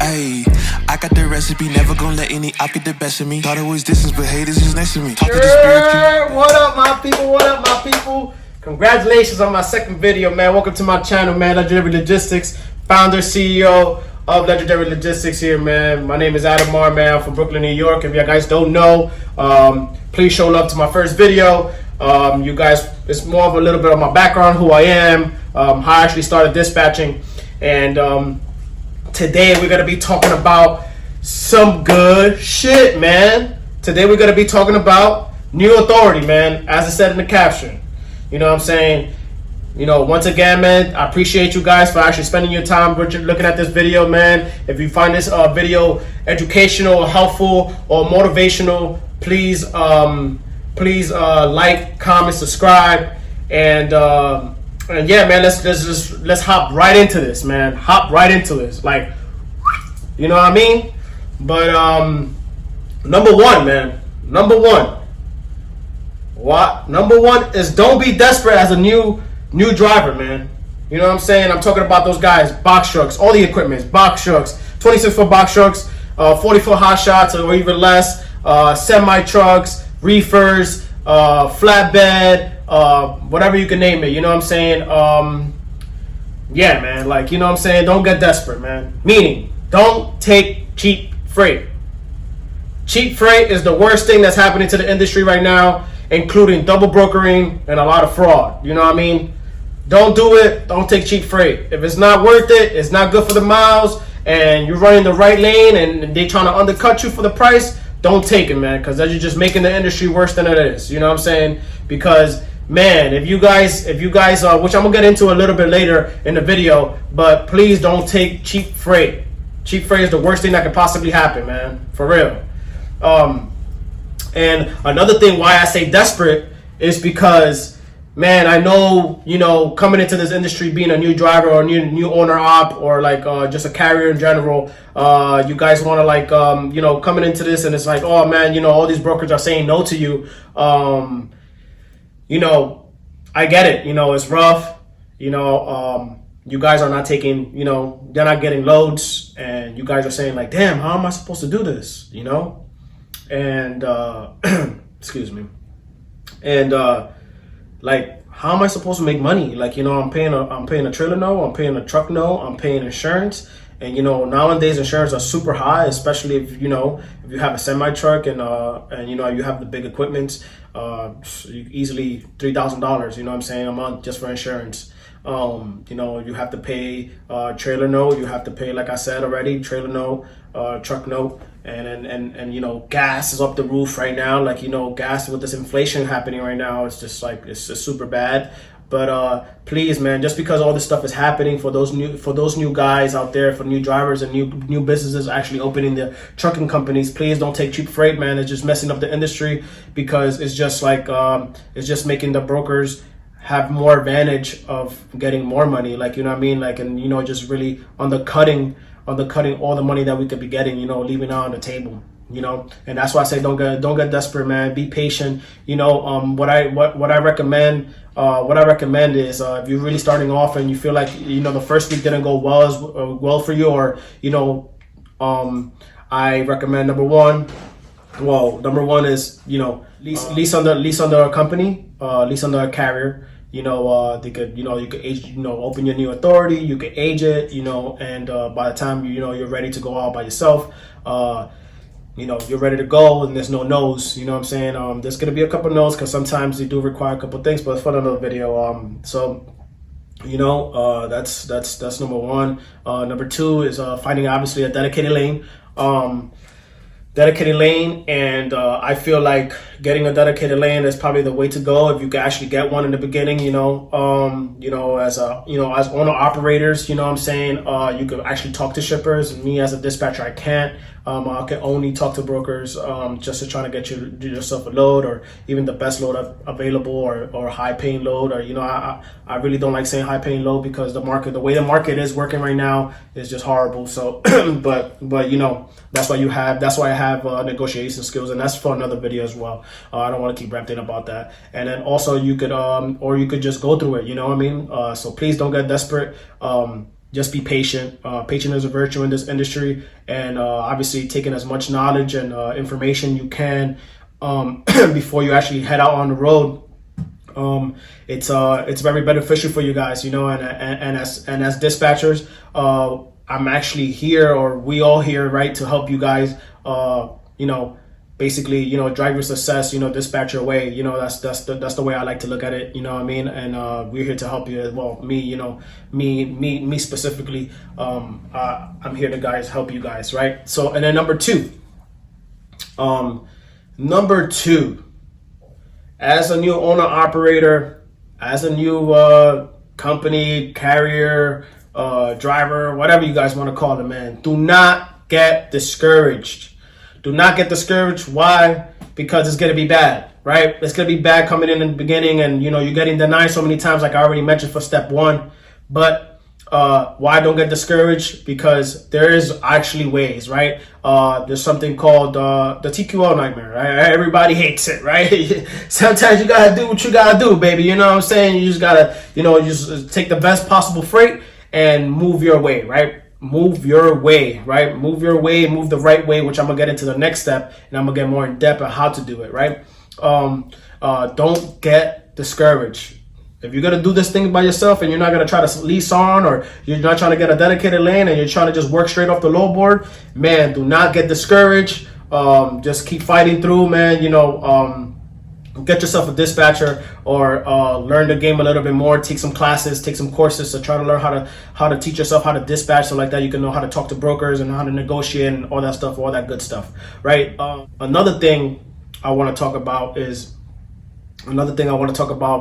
Ayy, I got the recipe, never gonna let any out get the best of me. Thought it was distance, but haters is next to me. Talk to the spirit. What up, my people? What up, my people? Congratulations on my second video, man. Welcome to my channel, man. Legendary Logistics, founder, CEO of Legendary Logistics here, man. My name is Adhemar, man. I'm from Brooklyn, New York. If you guys don't know, please show love to my first video. You guys, it's more of a little bit of my background, who I am, how I actually started dispatching, and today we're gonna be talking about some good shit, man. Today we're gonna be talking about new authority, man, as I said in the caption. You know what I'm saying? You know, once again, man, I appreciate you guys for actually spending your time looking at this video, man. If you find this video educational, or helpful, or motivational, please like, comment, subscribe, and yeah, man, let's hop right into this, man. Hop right into this, like, you know what I mean? But number one, man. Number one is don't be desperate as a new driver, man. You know what I'm saying? I'm talking about those guys, box trucks, all the equipment, box trucks, 26-foot box trucks, 40-foot hot shots or even less, semi trucks, reefers, flatbed, whatever you can name it. You know what I'm saying? Yeah, man. Like, you know what I'm saying? Don't get desperate, man. Meaning, don't take cheap freight. Cheap freight is the worst thing that's happening to the industry right now, including double brokering and a lot of fraud. You know what I mean? Don't do it. Don't take cheap freight. If it's not worth it, it's not good for the miles, and you're running the right lane and they trying to undercut you for the price, don't take it, man, because then you're just making the industry worse than it is. You know what I'm saying? Because, man, if you guys, which I'm gonna get into a little bit later in the video, but please don't take cheap freight. Cheap freight is the worst thing that could possibly happen, man, for real. And another thing why I say desperate is because, man, I know, you know, coming into this industry, being a new driver or new owner op, or like just a carrier in general, you guys want to, like, you know, coming into this and it's like, oh man, you know, all these brokers are saying no to you. You know, I get it. You know, it's rough. You know, you guys are not taking, you know, they're not getting loads, and you guys are saying like, damn, how am I supposed to do this? You know? And excuse me, and like, how am I supposed to make money? Like, you know, I'm paying a trailer note, I'm paying a truck note, I'm paying insurance, and you know, nowadays insurance are super high, especially if you know, if you have a semi truck and you know, you have the big equipment, easily $3,000, you know what I'm saying, a month just for insurance. You know, you have to pay trailer note, you have to pay, like I said already, trailer note, truck note, and you know, gas is up the roof right now. Like, you know, gas with this inflation happening right now, it's just like, it's just super bad. But please, man, just because all this stuff is happening for those new guys out there, for new drivers and new businesses actually opening the trucking companies, please don't take cheap freight, man. It's just messing up the industry, because it's just like it's just making the brokers have more advantage of getting more money, like, you know what I mean, like, and you know, just really undercutting all the money that we could be getting, you know, leaving it on the table, you know. And that's why I say don't get desperate, man. Be patient. You know, what I recommend is, if you're really starting off and you feel like, you know, the first week didn't go well for you, or you know, I recommend number one is, you know, lease under a company, lease under a carrier. You know, they could, you know, you could age, you know, open your new authority, you could age it, you know, and by the time, you know, you're ready to go out by yourself, you know, you're ready to go, and there's no no's, you know what I'm saying? There's going to be a couple no's, because sometimes they do require a couple things, but it's for another video. So, you know, that's number one. Number two is finding, obviously, a dedicated lane. And I feel like getting a dedicated lane is probably the way to go if you can actually get one in the beginning. You know, as owner operators, you know what I'm saying, you could actually talk to shippers. Me as a dispatcher, I can't. I can only talk to brokers just to try to get yourself a load, or even the best load available, or high paying load, or, you know, I really don't like saying high paying load, because the way the market is working right now is just horrible. So but you know, that's why I have negotiation skills, and that's for another video as well. I don't want to keep ranting about that. And then also you could or you could just go through it, you know what I mean? So please don't get desperate. just be patient. Patient is a virtue in this industry, and obviously taking as much knowledge and information you can before you actually head out on the road. It's very beneficial for you guys, you know, and as dispatchers, I'm actually here, or we all here, right, to help you guys, you know, basically, you know, drive your success, you know, dispatch your way, you know, that's the way I like to look at it, you know what I mean? And we're here to help you as well. Me, you know, me specifically, I'm here to guys help you guys, right? So, and then number two, as a new owner operator, as a new company, carrier, driver, whatever you guys want to call it, man, do not get discouraged. Do not get discouraged. Why? Because it's going to be bad, right? It's going to be bad coming in the beginning, and, you know, you're getting denied so many times, like I already mentioned for step one. But why don't get discouraged? Because there is actually ways, right? There's something called the TQL nightmare, right? Everybody hates it, right? Sometimes you got to do what you got to do, baby. You know what I'm saying? You just got to, you know, just take the best possible freight and move your way, right? Move your way, right? Move your way, move the right way, which I'm gonna get into the next step, and I'm gonna get more in depth on how to do it, right? Don't get discouraged. If you're gonna do this thing by yourself and you're not gonna try to lease on, or you're not trying to get a dedicated lane and you're trying to just work straight off the low board, man, do not get discouraged. Just keep fighting through, man. You know, get yourself a dispatcher, or learn the game a little bit more. Take some classes, take some courses to try to learn how to teach yourself how to dispatch, so like that you can know how to talk to brokers and how to negotiate and all that stuff, all that good stuff, right? Another thing I want to talk about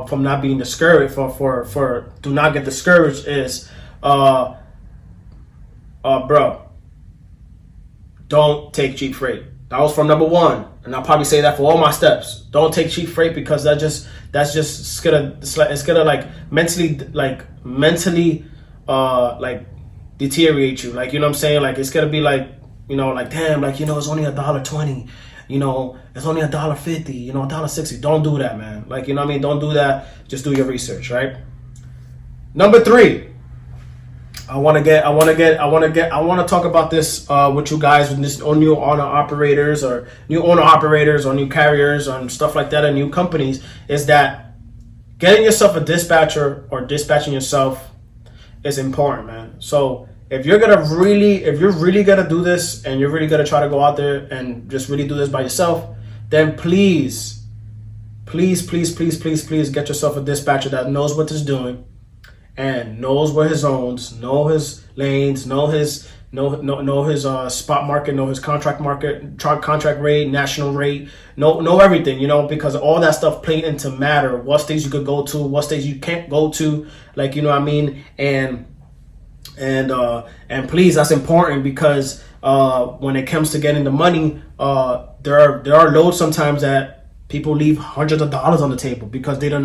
from not being discouraged, for do not get discouraged, is bro, don't take cheap freight. That was from number one, and I'll probably say that for all my steps. Don't take cheap freight, because that's just it's gonna like mentally deteriorate you. Like, you know what I'm saying? Like, it's gonna be like, you know, like, damn, like, you know, it's only $1.20. You know, it's only $1.50. You know, $1.60. Don't do that, man. Like, you know what I mean? Don't do that. Just do your research, right? Number three. I want to talk about this with you guys, with this new owner operators or new carriers and stuff like that, and new companies, is that getting yourself a dispatcher or dispatching yourself is important, man. So if you're really gonna do this, and you're really gonna try to go out there and just really do this by yourself, then please get yourself a dispatcher that knows what it's doing, and knows where his owns, know his lanes, know his spot market, know his contract rate, national rate, know everything, you know, because all that stuff play into matter. What states you could go to, what states you can't go to, like, you know what I mean? And please, that's important, because when it comes to getting the money, there are loads sometimes that people leave hundreds of dollars on the table because they didn't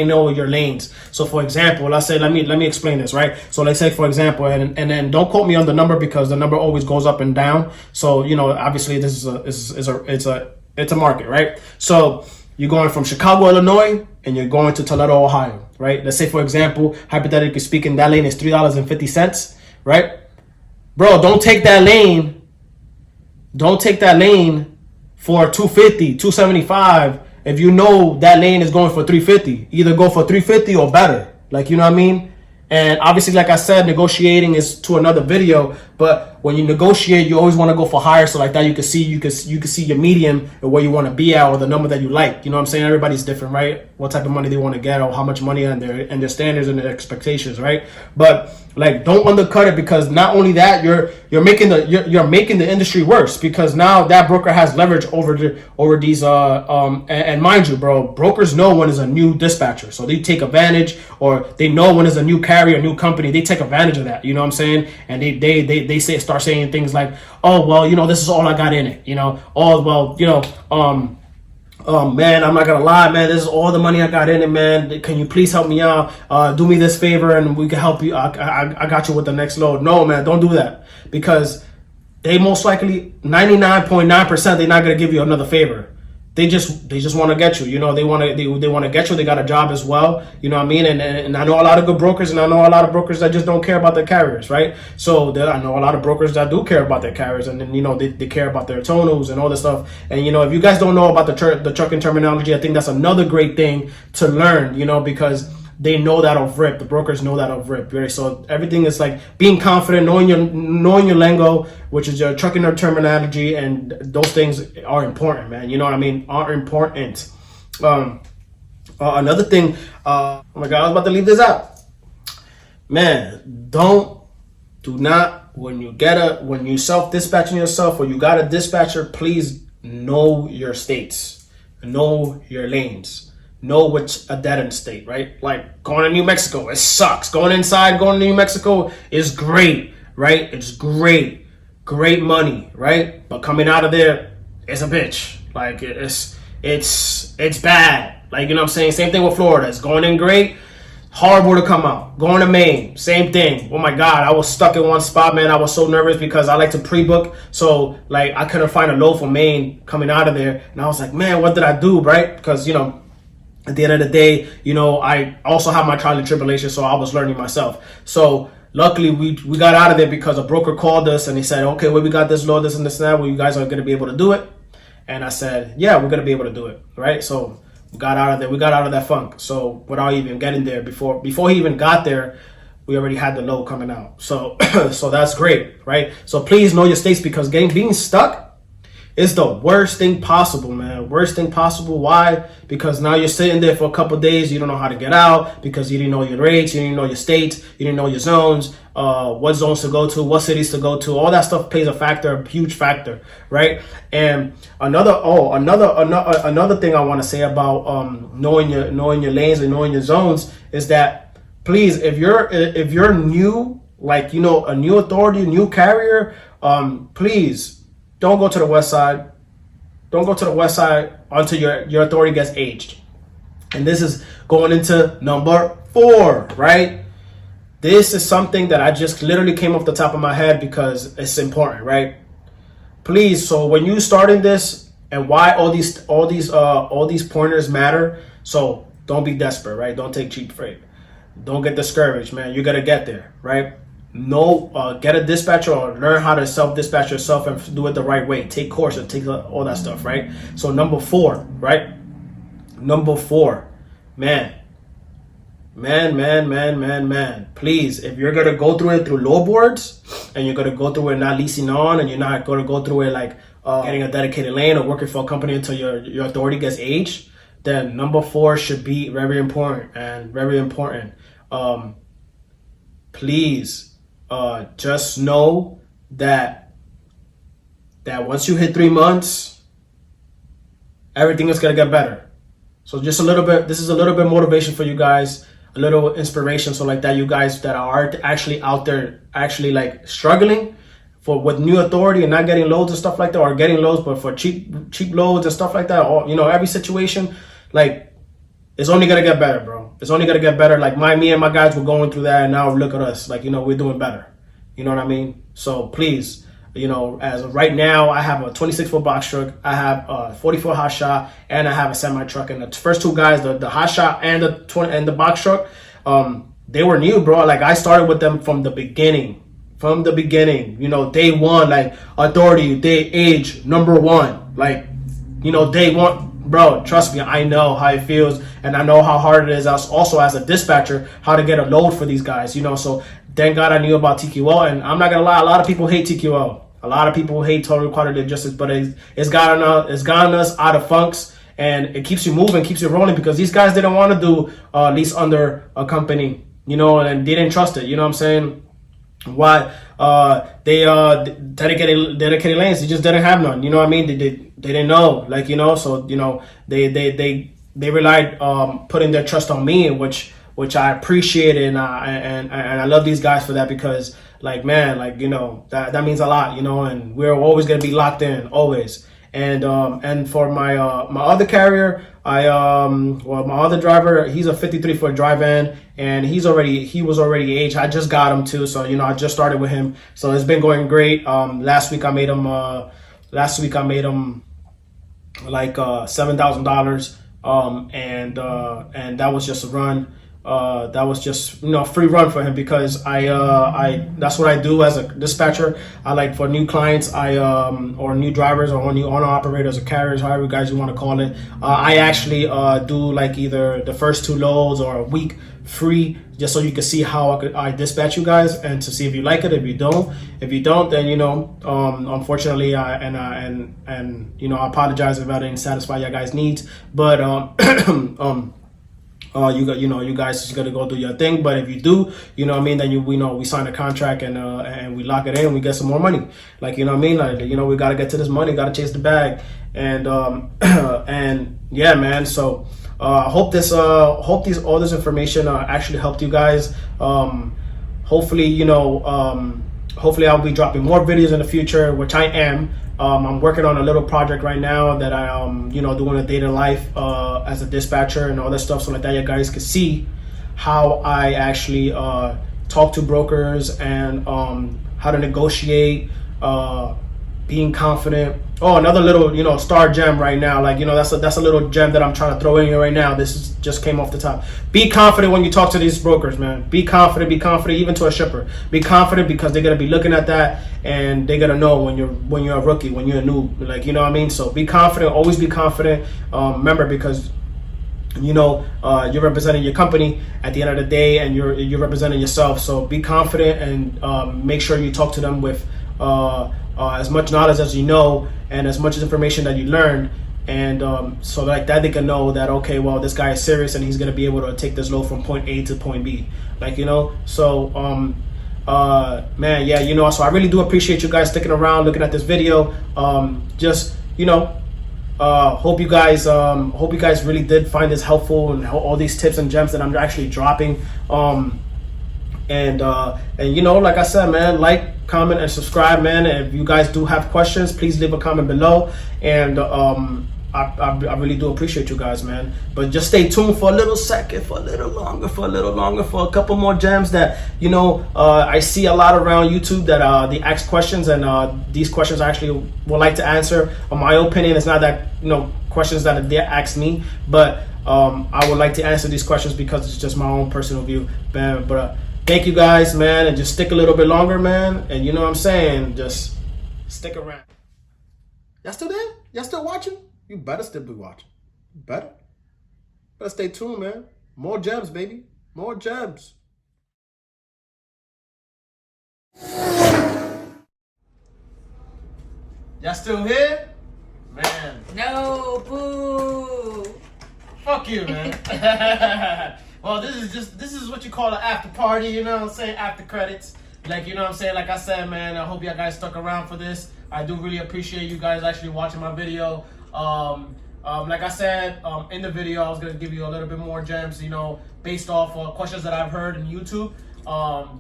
know your lanes. So for example, let's say, let me explain this, right? So let's say, for example, and then don't quote me on the number, because the number always goes up and down. So, you know, obviously this is a market, right? So you're going from Chicago, Illinois, and you're going to Toledo, Ohio, right? Let's say, for example, hypothetically speaking, that lane is $3.50, right? Bro, don't take that lane for $2.50, $2.75 if you know that lane is going for $3.50. Either go for $3.50 or better. Like, you know what I mean? And obviously, like I said, negotiating is to another video, but when you negotiate, you always want to go for higher, so like that you can see your medium and where you want to be at, or the number that you like. You know what I'm saying? Everybody's different, right? What type of money they want to get, or how much money, and their standards and their expectations, right? But like, don't undercut it, because not only that, you're making the industry worse, because now that broker has leverage over these and mind you, bro, brokers know when is a new dispatcher, so they take advantage, or they know when is a new carrier, new company, they take advantage of that. You know what I'm saying? And they start saying things like, oh, well, you know, this is all I got in it, you know, oh, well, you know, man, I'm not gonna lie, man, this is all the money I got in it, man. Can you please help me out? Do me this favor and we can help you. I got you with the next load. No, man, don't do that, because they most likely 99.9% they're not gonna give you another favor. they just want to get you. You know, they want to get you. They got a job as well. You know what I mean? And I know a lot of good brokers, and I know a lot of brokers that just don't care about their carriers, right? So I know a lot of brokers that do care about their carriers, and then, you know, they care about their tonals and all this stuff. And, you know, if you guys don't know about the trucking terminology, I think that's another great thing to learn, you know, because they know that of rip. The brokers know that of rip, right? So everything is like being confident, knowing your lingo, which is your trucking terminology, and those things are important, man. You know what I mean? Are important. Another thing. Oh my God, I was about to leave this out. Man, do not when you self-dispatching yourself or you got a dispatcher, please know your states, know your lanes. Know what's a dead end state, right? Like going to New Mexico, it sucks. Going to New Mexico is great, right? It's great money, right? But coming out of there, it's a bitch. Like it's bad. Like, you know what I'm saying? Same thing with Florida. It's going in great, horrible to come out. Going to Maine, same thing. Oh my God, I was stuck in one spot, man. I was so nervous because I like to pre-book. So like I couldn't find a load for Maine coming out of there, and I was like, man, what did I do, right? Because, you know, at the end of the day, you know, I also have my trial and tribulation, so I was learning myself. So luckily, we got out of there because a broker called us and he said, okay, well, we got this load, this and this and that. Well, you guys are going to be able to do it. And I said, yeah, we're going to be able to do it, right? So we got out of there. We got out of that funk. So without even getting there, before he even got there, we already had the load coming out. So so that's great, right? So please know your states, because being stuck is the worst thing possible, man. Worst thing possible. Why? Because now you're sitting there for a couple of days. You don't know how to get out because you didn't know your rates, you didn't know your states, you didn't know your zones, what zones to go to, what cities to go to. All that stuff plays a huge factor, right? And another thing I want to say about knowing your lanes and knowing your zones is that, please, if you're new, like, you know, a new authority, new carrier, please, don't go to the west side. Don't go to the west side until your authority gets aged. And this is going into number 4, right? This is something that I just literally came off the top of my head because it's important, right? Please, so when you starting this, and why all these pointers matter. So don't be desperate, right? Don't take cheap freight. Don't get discouraged, man. You're gonna get there, right? Get a dispatcher or learn how to self-dispatch yourself and do it the right way. Take courses, take all that stuff, right? So number 4, right? Number 4, man. Please, if you're gonna go through it through low boards, and you're gonna go through it not leasing on, and you're not gonna go through it like getting a dedicated lane or working for a company until your authority gets aged, then number 4 should be very important and very important. Please. Just know that once you hit 3 months, everything is gonna get better. So just a little bit. This is a little bit motivation for you guys, a little inspiration. So like that, you guys that are actually out there, actually like struggling with new authority and not getting loads and stuff like that, or getting loads but for cheap loads and stuff like that. Or, you know, every situation, like, it's only gonna get better, bro. It's only gonna get better. Like me and my guys were going through that, and now look at us. Like, you know, we're doing better. You know what I mean? So please, you know, as of right now, I have a 26-foot box truck, I have a 40-foot hot shot, and I have a semi truck. And the first 2 guys, the hot shot and the box truck, they were new, bro. Like, I started with them from the beginning. You know, day 1, like authority, day age number 1, like, you know, day 1. Bro, trust me, I know how it feels, and I know how hard it is also as a dispatcher, how to get a load for these guys, you know. So thank God I knew about TQL, and I'm not gonna lie, a lot of people hate TQL. A lot of people hate total quality justice, but it's gotten us out of funks, and it keeps you moving, keeps you rolling, because these guys didn't want to do lease under a company, you know, and they didn't trust it, you know what I'm saying? Why? They dedicated lanes, they just didn't have none, you know what I mean? They didn't know, like, you know, so, you know, they relied putting their trust on me, which I appreciate, and I love these guys for that, because, like, man, like, you know, that means a lot, you know, and we're always gonna be locked in, always. And for my other carrier, my other driver, he's a 53-foot dry van, and he was already aged. I just got him too, so, you know, I just started with him, so it's been going great. Last week I made him like $7,000, and that was just a run. That was just free run for him because I that's what I do as a dispatcher. I like for new clients, or new drivers or new owner operators or carriers, however you guys you want to call it. I actually do like either the first 2 loads or a week free, just so you can see how I dispatch you guys and to see if you like it. If you don't, then unfortunately, I apologize if I didn't satisfy your guys' needs. But you guys just gotta go do your thing. But if you do, then we sign a contract and we lock it in and we get some more money. Like, we gotta get to this money, gotta chase the bag. And and yeah, man. So hope all this information actually helped you guys. Hopefully, hopefully I'll be dropping more videos in the future, which I am. I'm working on a little project right now that I doing a day to life as a dispatcher and all that stuff, so like that you guys can see how I actually talk to brokers and how to negotiate, being confident. Oh, another little star gem right now, like that's a little gem that I'm trying to throw in here right now. Just came off the top. Be confident when you talk to these brokers, man. Be confident, even to a shipper. Be confident because they're gonna be looking at that and they're gonna know when you're a rookie, when you're a noob, like So be confident, always be confident. Remember, because you're representing your company at the end of the day, and you're representing yourself. So be confident and make sure you talk to them with as much knowledge as you know and as much information that you learned, and so like that they can know that, okay, well, this guy is serious and he's going to be able to take this load from point A to point B, so man, yeah, so I really do appreciate you guys sticking around, looking at this video. Hope you guys really did find this helpful, and all these tips and gems that I'm actually dropping. And like I said, man, like, comment, and subscribe, man. And if you guys do have questions, please leave a comment below. And I really do appreciate you guys, man. But just stay tuned for a little second, for a little longer, for a couple more gems that I see a lot around YouTube that they ask questions, and these questions I actually would like to answer. In my opinion, it's not that questions that they ask me, but I would like to answer these questions because it's just my own personal view, man. But thank you guys, man, and just stick a little bit longer, man. And you know what I'm saying? Just stick around. Y'all still there? Y'all still watching? You better still be watching. Better stay tuned, man. More gems, baby. More gems. Y'all still here? Man. No, boo. Fuck you, man. Well, this is what you call an after party, you know what I'm saying? After credits. Like, you know what I'm saying? Like I said, man, I hope you guys stuck around for this. I do really appreciate you guys actually watching my video. Like I said, in the video, I was going to give you a little bit more gems, based off of questions that I've heard in YouTube.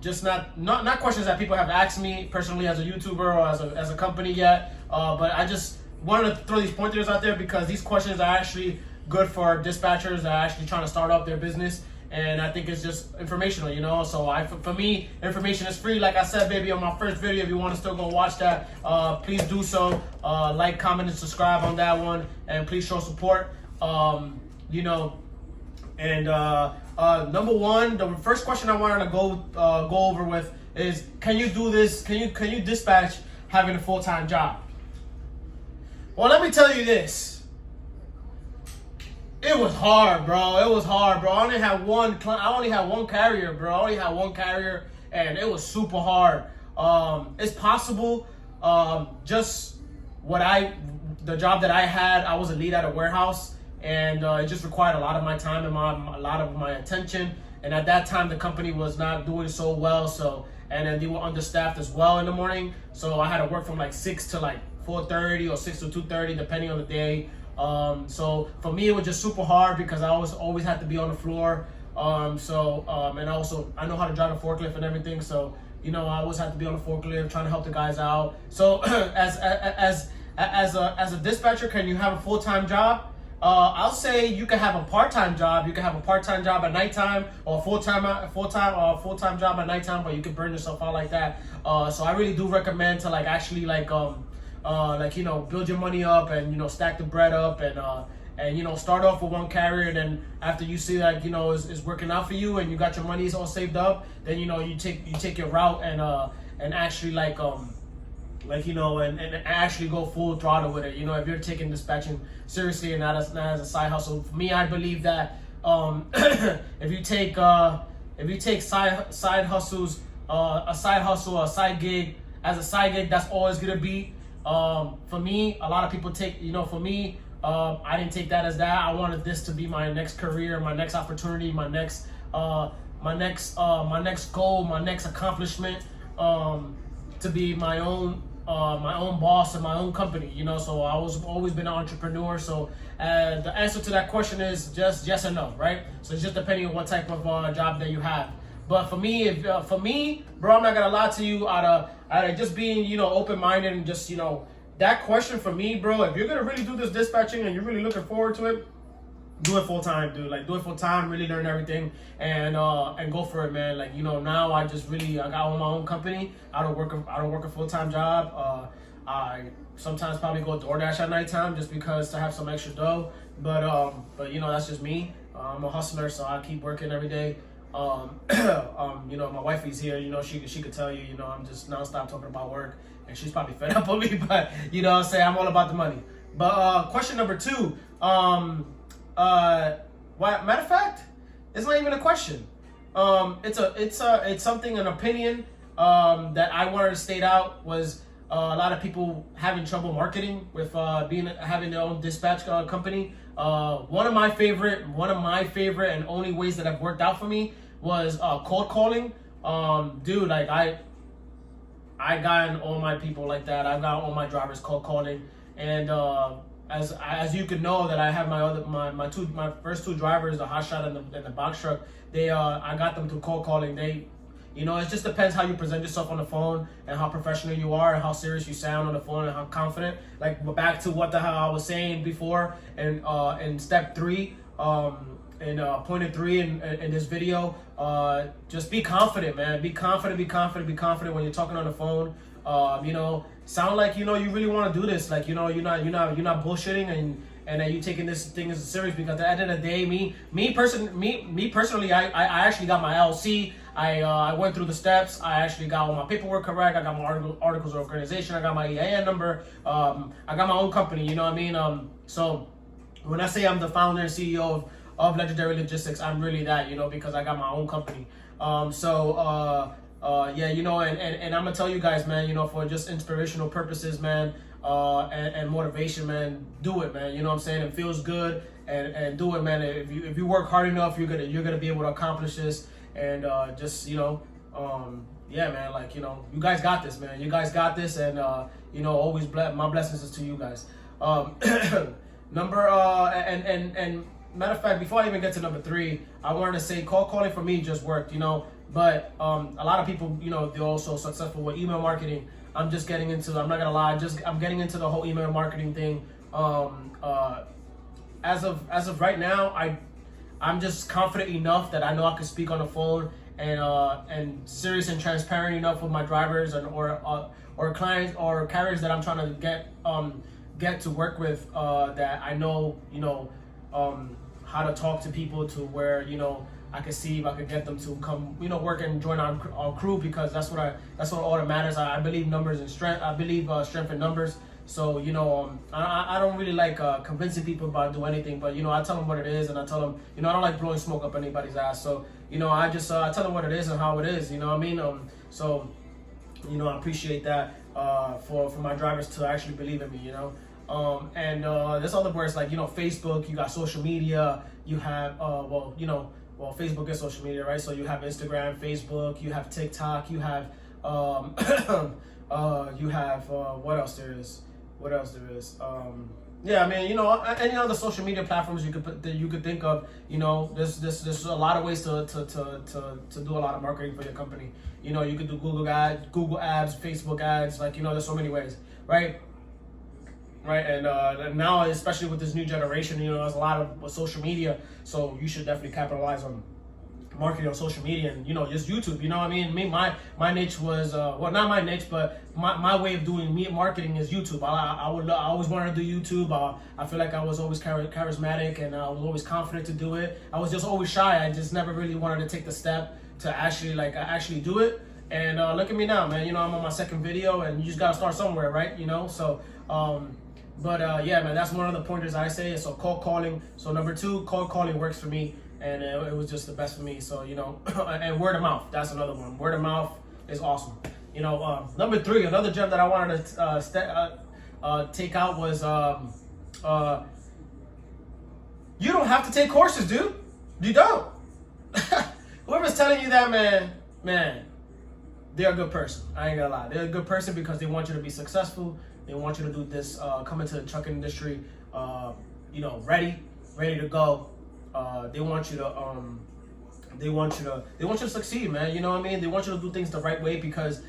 Just not questions that people have asked me personally as a YouTuber or as a company yet. But I just wanted to throw these pointers out there because these questions are actually good for dispatchers that are actually trying to start up their business. And I think it's just informational, So for me, information is free. Like I said, baby, on my first video, if you want to still go watch that, please do so. Like, comment, and subscribe on that one, and please show support. And number one, the first question I wanted to go over with is, can you do this? Can you dispatch having a full-time job? Well, let me tell you this. It was hard, bro. I only had one carrier, and it was super hard. It's possible. Just the job that I had, I was a lead at a warehouse, and it just required a lot of my time and a lot of my attention. And at that time, the company was not doing so well. And then they were understaffed as well in the morning. So I had to work from like 6 to like 4:30 or 6 to 2:30, depending on the day. So for me, it was just super hard because I always had to be on the floor. And also I know how to drive a forklift and everything. So, I always had to be on the forklift trying to help the guys out. So as a dispatcher, can you have a full-time job? I'll say you can have a part-time job. You can have a part-time job at nighttime, or a full-time job at nighttime, but you can burn yourself out like that. So I really do recommend to actually like, you know, build your money up and, you know, stack the bread up and you know, start off with one carrier, and then after you see that, you know, is working out for you and you got your monies all saved up, then, you know, you take your route and actually like you know, and actually go full throttle with it. You know, if you're taking dispatching seriously and not as a side hustle. For me, I believe that if you take side hustles, a side gig as a side gig, that's always gonna be. For me, a lot of people take, you know, for me, I didn't take that as that. I wanted this to be my next career, my next opportunity, my next goal, my next accomplishment, to be my own boss and my own company, you know. So I was always been an entrepreneur. So the answer to that question is just yes and no, right? So it's just depending on what type of job that you have. But for me, bro, I'm not gonna lie to you, out of just being, you know, open-minded and just, you know, that question for me, bro, if you're gonna really do this dispatching and you're really looking forward to it, do it full time, dude. Like, do it full time, really learn everything, and go for it, man. Like, you know, now I got my own company. I don't work a full time job. I sometimes probably go DoorDash at nighttime just because to have some extra dough. But you know, that's just me. I'm a hustler, so I keep working every day. You know, my wifey's here. You know, she could tell you. You know, I'm just nonstop talking about work, and she's probably fed up with me. But you know, I'm all about the money. But question number 2. Matter of fact, it's not even a question. It's something, an opinion that I wanted to state out was a lot of people having trouble marketing with having their own dispatch company. One of my favorite and only ways that have worked out for me was cold calling. Dude, like I got all my people like that. I got all my drivers cold calling, and as you could know, that I have my first 2 drivers, the hot shot and the box truck. I got them through cold calling. You know, it just depends how you present yourself on the phone and how professional you are and how serious you sound on the phone and how confident. Like, back to what the hell I was saying before, and in step 3, in point 3 in this video, just be confident, man. Be confident when you're talking on the phone. You know, sound like, you know, you really want to do this. Like, you know, you're not bullshitting and that you taking this thing as serious, because at the end of the day, me personally, I actually got my LLC. I went through the steps. I actually got all my paperwork correct. I got my articles of organization. I got my EIN number. I got my own company. You know what I mean? So when I say I'm the founder and CEO of Legendary Logistics, I'm really that, you know, because I got my own company. Yeah, you know, and I'm gonna tell you guys, man, you know, for just inspirational purposes, man, and motivation, man, do it, man. You know what I'm saying? It feels good, and do it, man. If you work hard enough, you're gonna be able to accomplish this, and just, you know, yeah, man, like, you know, you guys got this, man. You guys got this, and you know, always my blessings is to you guys. And matter of fact, before I even get to number 3, I wanted to say cold calling for me just worked, you know. But a lot of people, you know, they're also successful with email marketing. I'm just getting into, I'm not gonna lie, I'm getting into the whole email marketing thing. As of right now, I'm just confident enough that I know I can speak on the phone and serious and transparent enough with my drivers or clients or carriers that I'm trying to get to work with, that I know, you know, how to talk to people to where, you know, I could see if I could get them to come, you know, work and join our crew, because that's what all that matters. I believe numbers and strength. I believe strength in numbers. So, you know, I don't really like convincing people about do anything, but, you know, I tell them what it is, and I tell them, you know, I don't like blowing smoke up anybody's ass. So, you know, I just I tell them what it is and how it is. You know what I mean? So, you know, I appreciate that for my drivers to actually believe in me. You know. And there's other words like, you know, Facebook. You got social media. You have well, Facebook is social media, right? So you have Instagram, Facebook, you have TikTok, you have what else there is? Yeah, I mean, you know, any other social media platforms you could think of. You know, there's a lot of ways to do a lot of marketing for your company. You know, you could do Google ads, Facebook ads. Like, you know, there's so many ways, right? Right, and now, especially with this new generation, you know, there's a lot of social media, so you should definitely capitalize on marketing on social media and just YouTube. You know what I mean? My niche was well, not my niche, but my way of doing marketing is YouTube. I always wanted to do YouTube. I feel like I was always charismatic and I was always confident to do it. I was just always shy. I just never really wanted to take the step to actually do it. And look at me now, man. I'm on my second video, and you just gotta start somewhere, right? So. Yeah, man, that's one of the pointers I say. So cold calling. So number 2, cold calling works for me, and it was just the best for me. So and word of mouth. That's another one. Word of mouth is awesome. Number 3, another gem that I wanted to take out was you don't have to take courses, dude. You don't. Whoever's telling you that, man, they're a good person. I ain't gonna lie. They're a good person because they want you to be successful. They want you to do this, come into the trucking industry, ready to go. They want you to succeed, man. You know what I mean? They want you to do things the right way because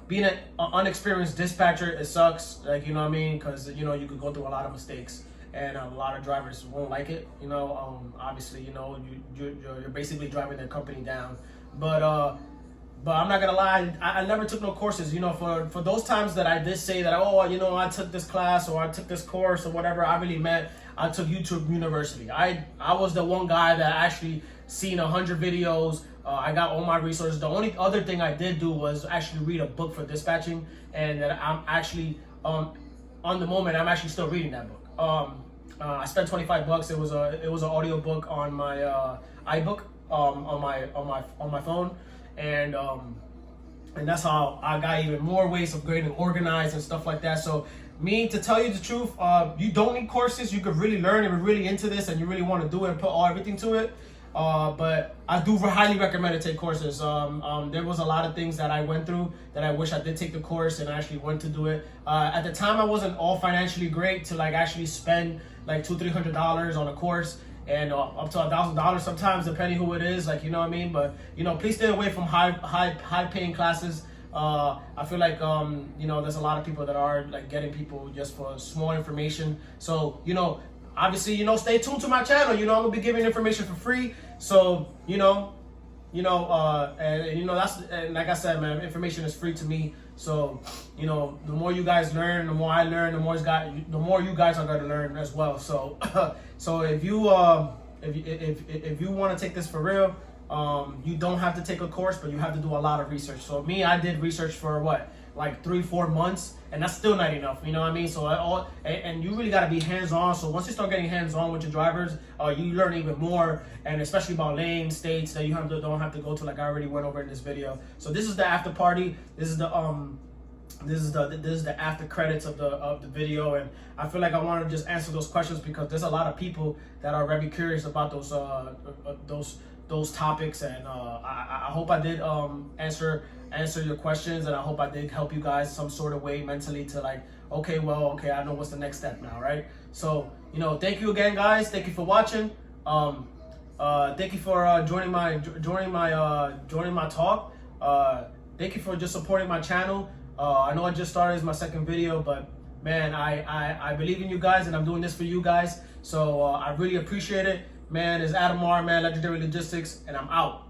being an unexperienced dispatcher, it sucks. Like, you know what I mean? Because you could go through a lot of mistakes, and a lot of drivers won't like it. Obviously, you're basically driving their company down, But I'm not gonna lie, I never took no courses. For those times that I did say that, I took this class or I took this course or whatever, I really meant I took YouTube University. I was the one guy that actually seen 100 videos. I got all my resources. The only other thing I did do was actually read a book for dispatching, and that I'm actually on the moment I'm actually still reading that book. I spent $25. It was an audio book on my iBook on my phone. And that's how I got even more ways of getting organized and stuff like that. So to tell you the truth, you don't need courses. You could really learn if you're really into this and you really want to do it and put everything to it. But I do highly recommend to take courses. There was a lot of things that I went through that I wish I did take the course and I actually went to do it. At the time, I wasn't all financially great to actually spend $200-300 on a course. And up to $1,000 sometimes, depending who it is, you know what I mean. But please stay away from high paying classes. I feel like there's a lot of people that are getting people just for small information. So obviously stay tuned to my channel. I'm gonna be giving information for free. So that's, and like I said, man, information is free to me. So the more you guys learn, the more I learn, the more you guys are gonna learn as well. So so if you want to take this for real, you don't have to take a course, but you have to do a lot of research. So I did research for 3-4 months, and that's still not enough. You know what I mean? So and you really got to be hands-on. So once you start getting hands-on with your drivers, you learn even more, and especially about lanes, states that you don't have to go to, like I already went over in this video. So this is the after party. This is the after credits of the video, and I feel like I want to just answer those questions because there's a lot of people that are very curious about those topics, and I hope I did answer your questions, and I hope I did help you guys some sort of way mentally to okay, I know what's the next step now, right? So thank you again, guys. Thank you for watching. Thank you for joining my talk. Thank you for just supporting my channel. I know I just started as my second video, but man, I believe in you guys, and I'm doing this for you guys. So I really appreciate it. Man, it's Adhemar, man, Legendary Logistics, and I'm out.